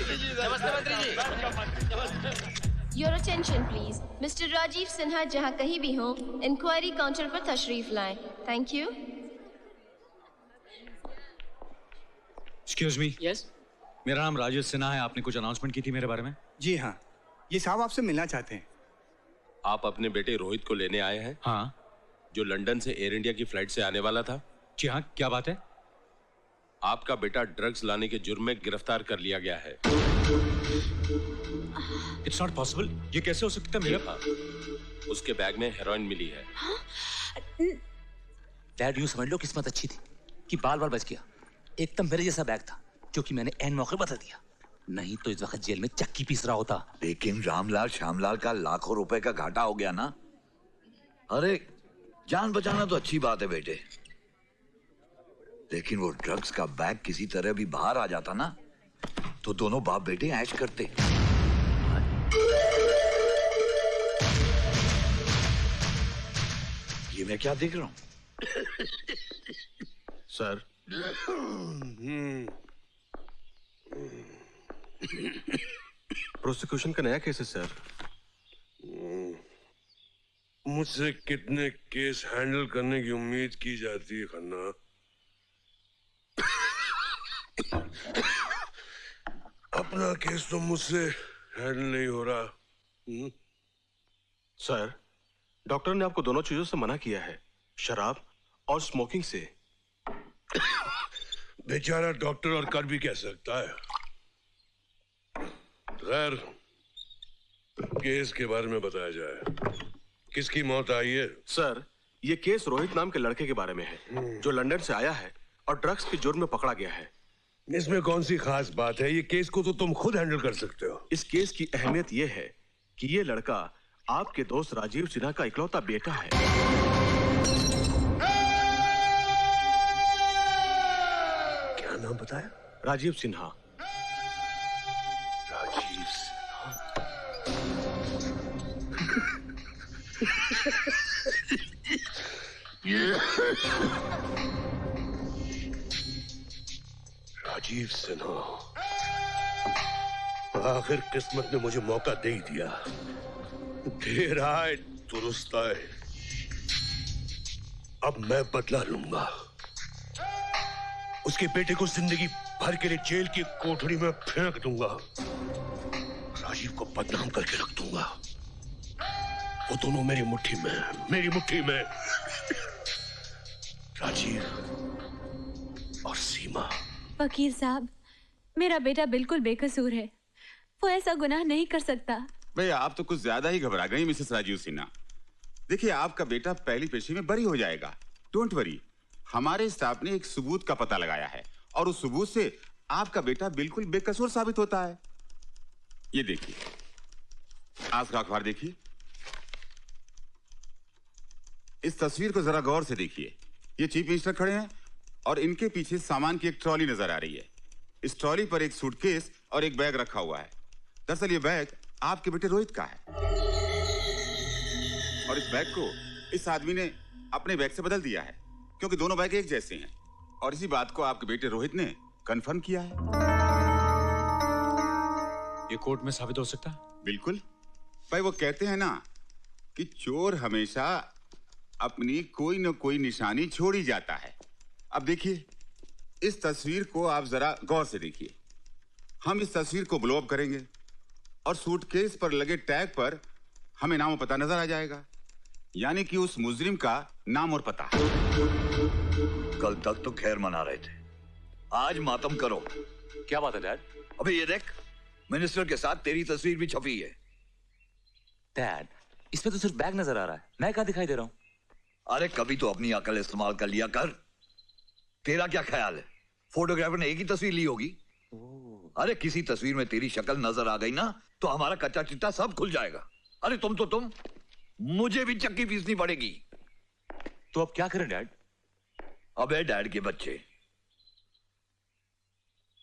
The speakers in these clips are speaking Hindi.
नमस्ते मंत्री जी। Your attention please. Mr. Rajiv Sinha जहाँ कहीं भी हो, इंक्वायरी काउंटर पर तशरीफ लाएं. Thank you. Excuse me. Yes. मेरा नाम राजेश सिन्हा है. आपने कुछ अनाउंसमेंट की थी मेरे बारे में? जी हाँ, ये साहब आपसे मिलना चाहते हैं. आप अपने बेटे रोहित को लेने आए हैं? हाँ. जो लंदन से एयर इंडिया की फ्लाइट से आने वाला था? जी हाँ, क्या बात है? आपका बेटा ड्रग्स लाने के जुर्म में गिरफ्तार कर लिया गया है. It's not possible. ये कैसे हो सकता है? मेरा उसके बैग में हेरोइन मिली है. डैड, यूं समझ लो किस्मत अच्छी थी कि बाल बाल बच गया. एकदम मेरे जैसा बैग था जो कि मैंने एन मौके बता दिया, नहीं तो इस वक्त जेल में चक्की पीस रहा होता. लेकिन रामलाल श्यामलाल का लाखों रुपए का घाटा हो गया ना. अरे जान बचाना तो अच्छी बात है बेटे, लेकिन वो ड्रग्स का बैग किसी तरह भी बाहर आ जाता ना तो दोनों बाप बेटे ऐश करते. ये मैं क्या देख रहा हूं? सर, प्रोसिक्यूशन का नया केस है सर. मुझसे कितने केस हैंडल करने की उम्मीद की जाती है खन्ना? अपना केस तो मुझसे हैंडल नहीं हो रहा. सर, डॉक्टर ने आपको दोनों चीजों से मना किया है, शराब और स्मोकिंग से. बेचारा डॉक्टर और कर भी कह सकता है. खैर, केस के बारे में बताया जाए. किसकी मौत आई है? सर, ये केस रोहित नाम के लड़के के बारे में है जो लंदन से आया है और ड्रग्स के जुर्म में पकड़ा गया है. इसमें कौन सी खास बात है? ये केस को तो तुम खुद हैंडल कर सकते हो. इस केस की अहमियत ये है कि ये लड़का आपके दोस्त राजीव सिन्हा का इकलौता बेटा है. क्या नाम बताया? राजीव सिन्हा. राजीव सिन्हा. राजीव सिन्हा. आखिर किस्मत ने मुझे मौका दे ही दिया. देर आए दुरुस्त आए. अब मैं बदला लूंगा. उसके बेटे को जिंदगी भर के लिए जेल की कोठरी में फेंक दूंगा. राजीव को बदनाम करके रख दूंगा. वो दोनों मेरी मुट्ठी में, मेरी मुट्ठी में. राजीव और सीमा. वकील साहब, मेरा बेटा बिल्कुल बेकसूर है. वो ऐसा गुनाह नहीं कर सकता. भाई आप तो कुछ ज्यादा ही घबरा गई मिसेस राजीव सिन्हा. देखिए, आपका बेटा पहली पेशी में बरी हो जाएगा. Don't worry. हमारे स्टाफ ने एक सबूत का पता लगाया है और उस सबूत से आपका बेटा बिल्कुल बेकसूर साबित होता है. ये देखिए, आज का अखबार देखिए. इस तस्वीर को जरा गौर से देखिए. ये चीफ मिनिस्टर खड़े हैं और इनके पीछे सामान की एक ट्रॉली नजर आ रही है. इस ट्रॉली पर एक सूटकेस और एक बैग रखा हुआ है. दरअसल ये बैग आपके बेटे रोहित का है और इस बैग को इस आदमी ने अपने बैग से बदल दिया है क्योंकि दोनों बैग एक जैसे हैं और इसी बात को आपके बेटे रोहित ने कंफर्म किया है. ये कोर्ट में साबित हो सकता है? बिल्कुल भाई. वो कहते हैं ना कि चोर हमेशा अपनी कोई न कोई निशानी छोड़ ही जाता है. अब देखिए, इस तस्वीर को आप जरा गौर से देखिए. हम इस तस्वीर को ब्लो अप करेंगे और सूटकेस पर लगे टैग पर हमें नाम और पता नजर आ जाएगा, यानी कि उस मुजरिम का नाम और पता. कल तक तो खैर मना रहे थे, आज मातम करो. क्या बात है डैड? अबे ये देख, मिनिस्टर के साथ तेरी तस्वीर भी छपी है. डैड, इसमें तो सिर्फ बैग नजर आ रहा है, मैं क्या दिखाई दे रहा हूँ? अरे कभी तो अपनी अकल इस्तेमाल कर लिया कर. तेरा क्या ख्याल है, फोटोग्राफर ने एक ही तस्वीर ली होगी? अरे किसी तस्वीर में तेरी शक्ल नजर आ गई ना तो हमारा कच्चा चिट्टा सब खुल जाएगा. अरे तुम मुझे भी चक्की पीसनी पड़ेगी. तो अब क्या करें डैड? अबे डैड के बच्चे,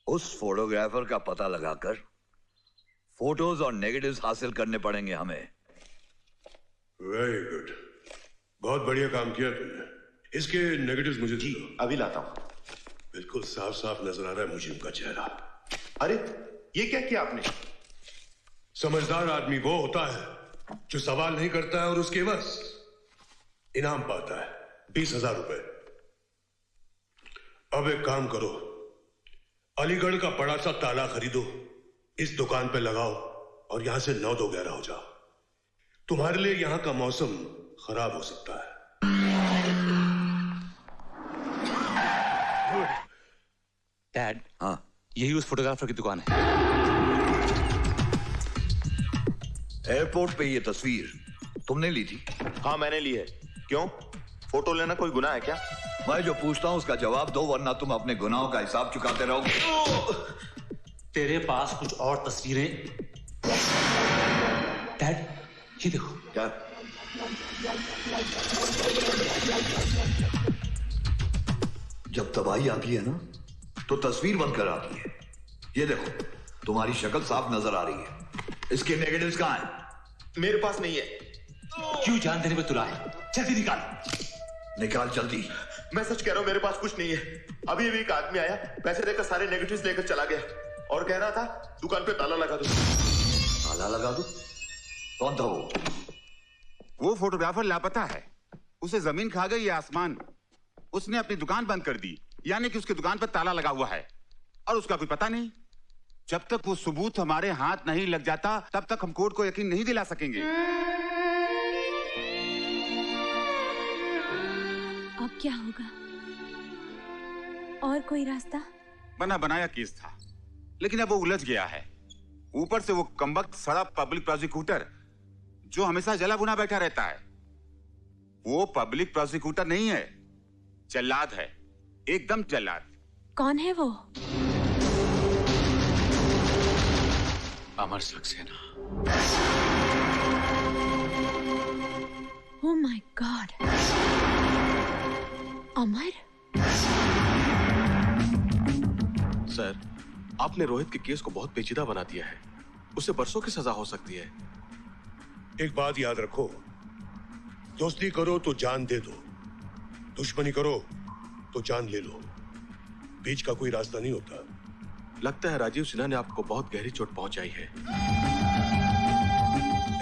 उस फोटोग्राफर का पता लगाकर फोटोज और नेगेटिव्स हासिल करने पड़ेंगे हमें. Very good. बहुत बढ़िया काम किया तुमने. इसके नेगेटिव्स मुझे दो. अभी लाता हूं. बिल्कुल साफ साफ नजर आ रहा है मुझे उनका चेहरा. अरे ये क्या किया आपने? समझदार आदमी वो होता है जो सवाल नहीं करता है और उसके बस इनाम पाता है 20,000 रुपए। अब एक काम करो, अलीगढ़ का बड़ा सा ताला खरीदो, इस दुकान पे लगाओ और यहां से 9-2-11 हो जाओ। तुम्हारे लिए यहां का मौसम खराब हो सकता है। डैड, हाँ, यही उस फोटोग्राफर की दुकान है। एयरपोर्ट पे ये तस्वीर तुमने ली थी? हाँ, मैंने ली है। क्यों? फोटो लेना कोई गुनाह है क्या? मैं जो पूछता हूं उसका जवाब दो, वरना तुम अपने गुनाहों का हिसाब चुकाते रहोगे। तेरे पास कुछ और तस्वीरें? डैड, ये देखो। क्या? जब तबाही आती है ना तो तस्वीर बनकर आती है। ये देखो, तुम्हारी शक्ल साफ नजर आ रही है। इसके नेगेटिव्स कहां हैं? मेरे पास नहीं है। क्यों जान देने में तुला है? जल्दी निकाल। निकाल जल्दी। मैं सच कह रहा हूं, मेरे पास कुछ नहीं है। अभी अभी एक आदमी आया, पैसे देकर सारे नेगेटिव्स लेकर चला गया और कह रहा था दुकान पे ताला लगा दो। ताला लगा दो? कौन था वो? वो फोटोग्राफर लापता है। उसे जमीन खा गई या आसमान। उसने अपनी दुकान बंद कर दी, यानी कि उसकी दुकान पर ताला लगा हुआ है और उसका कोई पता नहीं। जब तक वो सबूत हमारे हाथ नहीं लग जाता तब तक हम कोर्ट को यकीन नहीं दिला सकेंगे। अब क्या होगा? और कोई रास्ता? बना बनाया केस था, लेकिन अब वो उलझ गया है। ऊपर से वो कमबख्त सड़ा पब्लिक प्रोसिक्यूटर जो हमेशा जला भुना बैठा रहता है। वो पब्लिक प्रोसिक्यूटर नहीं है, जल्लाद है, एकदम जल्लाद। कौन है वो? Amar Saxena. Oh my god, Amar? Sir, आपने रोहित के केस को बहुत पेचीदा बना दिया है। उसे बरसों की सजा हो सकती है। एक बात याद रखो, दोस्ती करो तो जान दे दो, दुश्मनी करो तो जान ले लो। बीच का कोई रास्ता नहीं होता। लगता है राजीव सिन्हा ने आपको बहुत गहरी चोट पहुंचाई है।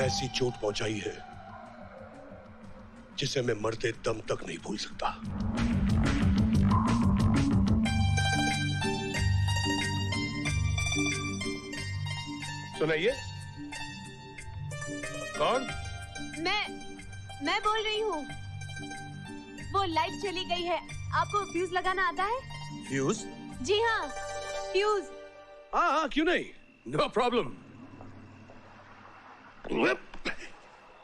ऐसी चोट पहुंचाई है जिसे मैं मरते दम तक नहीं भूल सकता। सुनाइए। कौन? मैं बोल रही हूँ। वो लाइट चली गई है, आपको फ्यूज लगाना आता है? फ्यूज? जी हाँ, फ्यूज। हाँ, क्यों नहीं, नो प्रॉब्लम।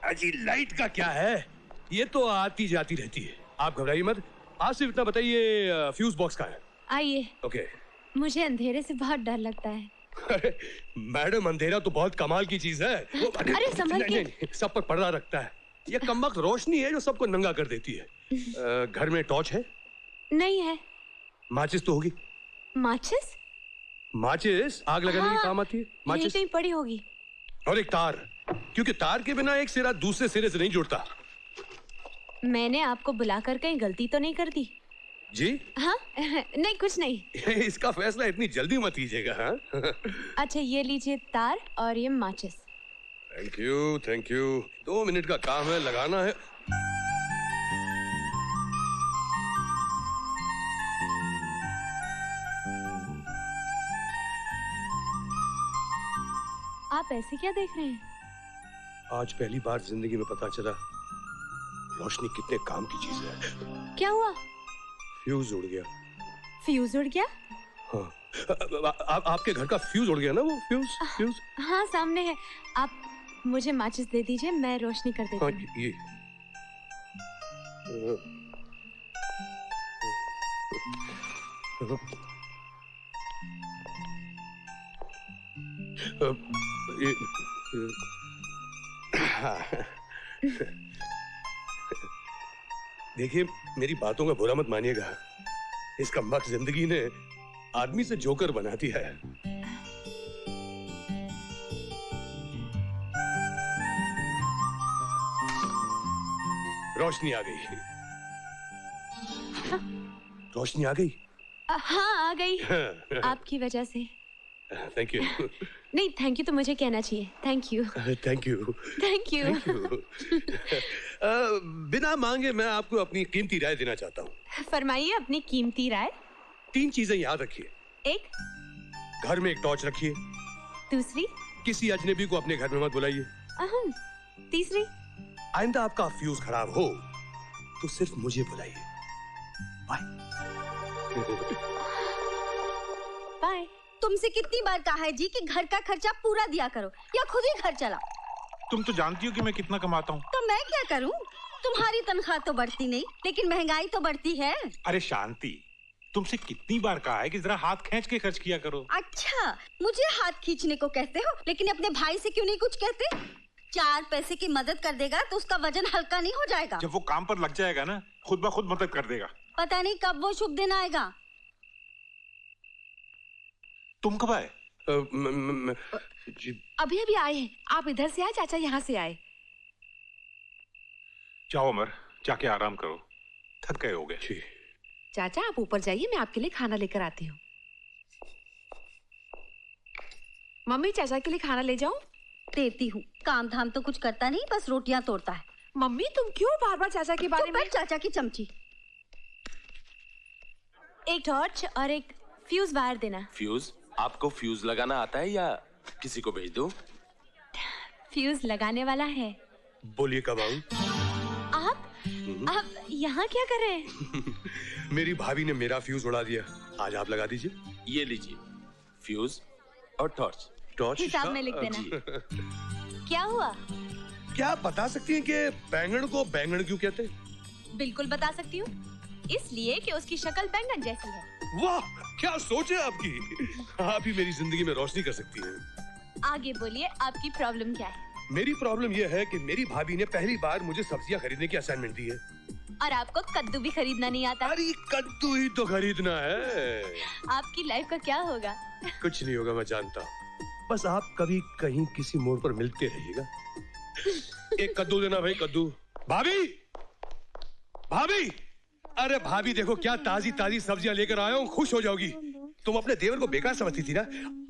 अजी लाइट का क्या है, ये तो आती जाती रहती है, आप घबराइए मत। आज सिर्फ इतना बताइए, फ्यूज बॉक्स का है? आइए। ओके। मुझे अंधेरे से बहुत डर लगता है। अरे मैडम, अंधेरा तो बहुत कमाल की चीज है। अरे संभल के। नहीं, सब पर पर्दा रखता है। ये कमबख्त रोशनी है जो सबको नंगा कर देती है। घर में टॉर्च है? नहीं है। माचिस तो होगी? माचिस? माचिस आग लगाने के काम आती है। माचिस कहीं पड़ी होगी। और एक तार, क्योंकि तार के बिना एक सिरा दूसरे सिरे से नहीं जुड़ता। मैंने आपको बुलाकर कहीं गलती तो नहीं कर दी? जी? हाँ नहीं, कुछ नहीं। इसका फैसला इतनी जल्दी मत कीजिएगा। हाँ? अच्छा, ये लीजिए तार और ये माचिस। Thank you, thank you. 2 minute का काम है, लगाना है। आप ऐसे क्या देख रहे हैं? आज पहली बार जिंदगी में पता चला रोशनी कितने काम की चीज है। क्या हुआ? फ्यूज उड़ गया। फ्यूज उड़ गया? हाँ, आपके घर का फ्यूज उड़ गया ना? वो फ्यूज? हाँ, सामने है। आप मुझे माचिस दे दीजिए, मैं रोशनी कर देती हूँ। ये देखिए, मेरी बातों का बुरा मत मानिएगा। इसका मकसद जिंदगी ने आदमी से जोकर बना दिया है। रोशनी आ गई। रोशनी आ गई? हाँ, आ गई। आपकी वजह से। Thank you. नहीं, थैंक यू तो मुझे कहना चाहिए। Thank you. Thank you. Thank you. बिना मांगे मैं आपको अपनी कीमती राय देना चाहता हूँ। फरमाइए अपनी कीमती राय। 3 चीजें याद रखिए। एक, घर में एक टॉर्च रखिए। दूसरी, किसी अजनबी को अपने घर में मत बुलाइए। तीसरी, आइंदा आपका फ्यूज खराब हो तो सिर्फ मुझे बुलाइए। बाय। बाय। तुमसे कितनी बार कहा है जी कि घर का खर्चा पूरा दिया करो या खुद ही घर चलाओ। तुम तो जानती हो कि मैं कितना कमाता हूँ। तो मैं क्या करूँ? तुम्हारी तनख्वाह तो बढ़ती नहीं, लेकिन महंगाई तो बढ़ती है। अरे शांति, तुमसे कितनी बार कहा है कि जरा हाथ खींच के खर्च किया करो। अच्छा, मुझे हाथ खींचने को कहते हो, लेकिन अपने भाई से क्यों नहीं कुछ कहते? 4 पैसे की मदद कर देगा तो उसका वजन हल्का नहीं हो जाएगा। जब वो काम पर लग जाएगा ना, खुद ब खुद मदद कर देगा। पता नहीं कब वो शुभ दिन आएगा। तुम कब आए? अभी अभी आए हैं। आप इधर से आए, चाचा यहाँ से आए। जाओ अमर, जाके आराम करो, थक गए होगे। चाचा आप ऊपर जाइए, मैं आपके लिए खाना लेकर आती हूँ। मम्मी चाचा के लिए खाना ले जाऊं? देती हूँ। काम धाम तो कुछ करता नहीं, बस रोटियां तोड़ता है। मम्मी तुम क्यों बार बार चाचा के बारे में? चाचा की चमची। एक टॉर्च और एक फ्यूज वायर देना। फ्यूज? आपको फ्यूज लगाना आता है या किसी को भेज दूं? फ्यूज लगाने वाला है। बोलिए कब आऊं? आप यहाँ क्या कर रहे हैं? मेरी भाभी ने मेरा फ्यूज उड़ा दिया, आज आप लगा दीजिए। ये लीजिए फ्यूज और टॉर्च। टॉर्च हिसाब में लिख देना। क्या हुआ? क्या आप बता सकती हैं कि बैंगन को बैंगन क्यों कहते हैं? बिल्कुल बता सकती हूँ, इसलिए कि उसकी शक्ल बैंगन जैसी है। वाह, क्या सोच है आपकी। आप ही मेरी जिंदगी में रोशनी कर सकती हैं। आगे बोलिए, आपकी प्रॉब्लम क्या है? मेरी प्रॉब्लम यह है कि मेरी भाभी ने पहली बार मुझे सब्जियां खरीदने की असाइनमेंट दी है। और आपको कद्दू भी खरीदना नहीं आता। अरे कद्दू ही तो खरीदना है। आपकी लाइफ का क्या होगा? कुछ नहीं होगा, मैं जानता हूँ। बस आप कभी कहीं किसी मोड़ पर मिलते रहिएगा। एक कद्दू देना भाई, कद्दू। भाभी, भाभी, अरे भाभी देखो क्या ताजी ताजी सब्जियां लेकर आया हूँ, खुश हो जाओगी। तुम अपने देवर को बेकार समझती थी ना,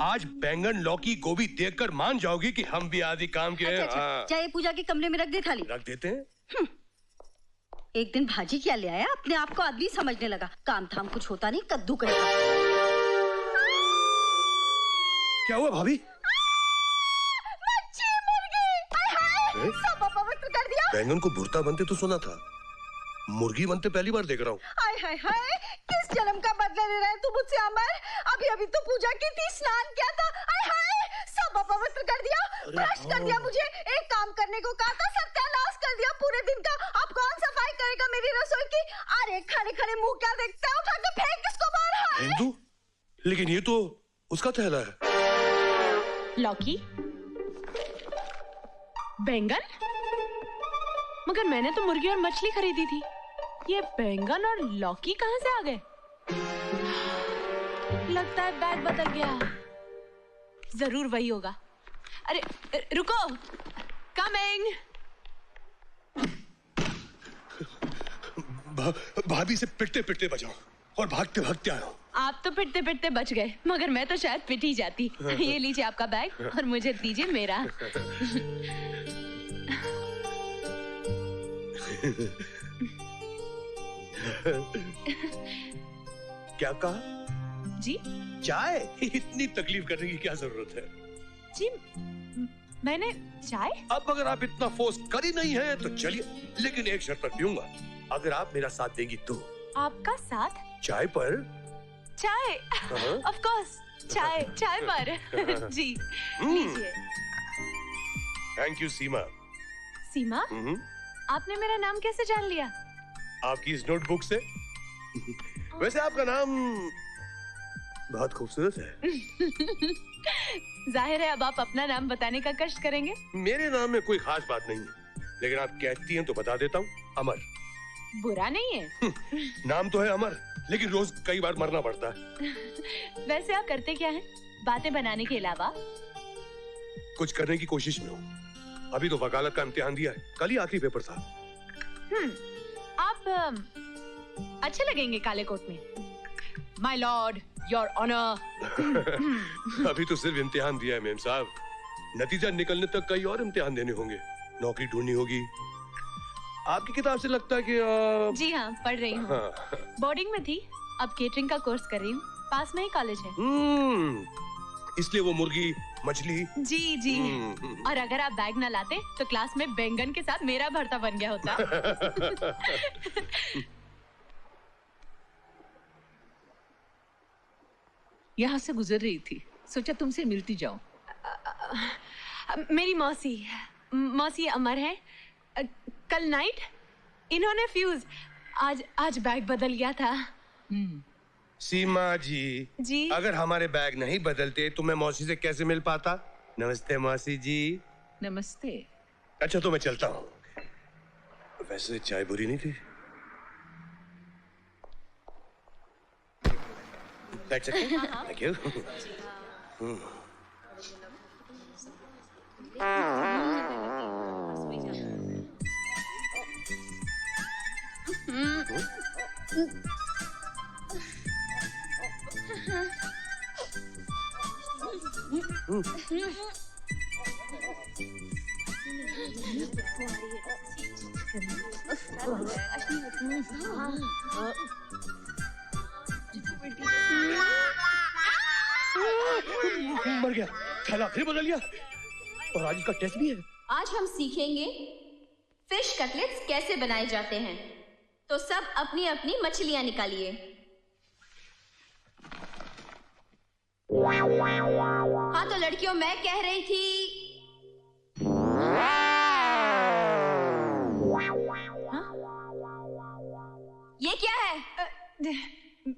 आज बैंगन लौकी गोभी देखकर मान जाओगी कि हम भी आदि काम के हैं। अच्छा, चाहे पूजा के कमरे में रख दे थाली। रख देते हैं। एक दिन भाजी क्या ले आया, अपने आप को आदमी समझने लगा। काम धाम कुछ होता नहीं, कद्दू करेगा। क्या हुआ भाभी? मच्छी, मुर्गी, सब अपवित्र कर दिया। बैंगन को भुर्ता बनते तो सुना था, मुर्गी बनते पहली बार देख रहा हूँ। हाय हाय हाय, किस जन्म का बदला ले रहा है तू मुझसे अमर? अभी अभी तो पूजा की थी, स्नान किया था। हाय हाय, सब अपवित्र कर दिया, भ्रष्ट कर दिया मुझे। एक काम करने को कहा था, सत्यानाश कर दिया पूरे दिन का। अब कौन सफाई करेगा मेरी रसोई की? अरे खड़े खड़े मुंह क्या देखता है, उठा के फेंक किसको बाहर। हिंदू? लेकिन ये तो उसका थैला है। लौकी, बैंगन, मगर मैंने तो मुर्गी और मछली खरीदी थी। ये बैंगन और लौकी कहां से आ गए? लगता है बैग बदल गया। जरूर वही होगा। अरे रुको, कमिंग। भाभी से पिटते पिटते बचाओ और भागते भागते आया हूँ। आप तो पिटते पिटते बच गए, मगर मैं तो शायद पिट ही जाती। ये लीजिए आपका बैग और मुझे दीजिए मेरा। क्या कहा? जी? चाय? इतनी तकलीफ करने की क्या जरूरत है? जी, मैंने चाय? अब अगर आप इतना फोर्स कर ही नहीं है तो चलिए, लेकिन एक शर्त पर पीऊंगा, अगर आप मेरा साथ देंगी तो। आपका साथ? चाय पर? चाय, ऑफ कोर्स, चाय पर। जी, लीजिए। थैंक यू सीमा। सीमा? आपने मेरा नाम कैसे जान लिया? आपकी इस नोटबुक से। वैसे आपका नाम बहुत खूबसूरत है। जाहिर है अब आप अपना नाम बताने का कष्ट करेंगे। मेरे नाम में कोई खास बात नहीं है, लेकिन आप कहती हैं तो बता देता हूँ, अमर। बुरा नहीं है। नाम तो है अमर, लेकिन रोज कई बार मरना पड़ता है। वैसे आप करते क्या हैं, बातें बनाने के अलावा? कुछ करने की कोशिश में हूँ। अभी तो वकालत का इम्तिहान दिया है, कल ही आखिरी पेपर था। आप अच्छे लगेंगे काले कोट में। My lord, your honour. अभी तो सिर्फ इम्तिहान दिया है मेम साहब, नतीजा निकलने तक कई और इम्तिहान देने होंगे, नौकरी ढूंढनी होगी। आपकी किताब से लगता है कि जी हाँ, पढ़ रही हूँ। हाँ। बोर्डिंग में थी, अब केटरिंग का कोर्स कर रही हूँ, पास में ही कॉलेज है। इसलिए वो मुर्गी मछली। जी जी। और अगर आप बैग न लाते तो क्लास में बैंगन के साथ मेरा भरता बन गया होता। यहाँ से गुजर रही थी, सोचा तुमसे मिलती जाऊं। मेरी मौसी अमर है। कल नाइट इन्होंने फ्यूज, आज बैग बदल गया था। सीमा जी, अगर हमारे बैग नहीं बदलते तो मैं मौसी से कैसे मिल पाता? नमस्ते मौसी जी। नमस्ते। अच्छा तो मैं चलता हूँ। वैसे चाय बुरी नहीं थी। Thank you. मर गया, थैला फिर बदल गया और आज इसका टेस्ट भी है। आज हम सीखेंगे फिश कटलेट्स कैसे बनाए जाते हैं। तो सब अपनी अपनी मछलियां निकालिए। हाँ तो लड़कियों, मैं कह रही थी ये क्या है?